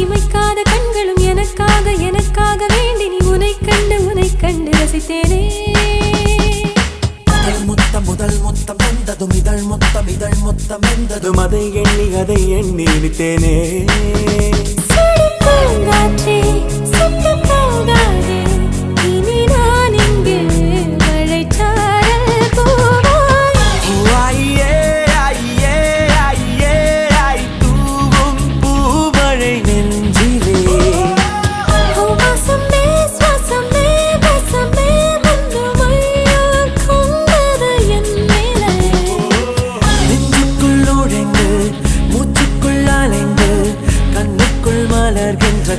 இமைக்காத கண்களும் எனக்காக எனக்காக வேண்டி நீ உனை கண்டு ரசித்தேனே முதல் முத்தம் வந்ததும் இதழ் முத்தம் வந்ததும் அதை எண்ணி நினைத்தேனே பூங்காற்றே சுத்தம் போகாதே இனி நான் இங்கு மழைச்சாரல் போவாய் தூவும் பூமழை நெஞ்சிலே வாசமே சுவாசமே வசமே வந்து மையா கொண்டது என் மேலே நெஞ்சுக்குள் நுழைந்து மூச்சுக்குள் அலைந்து கண்ணுக்குள் மலர்கின்ற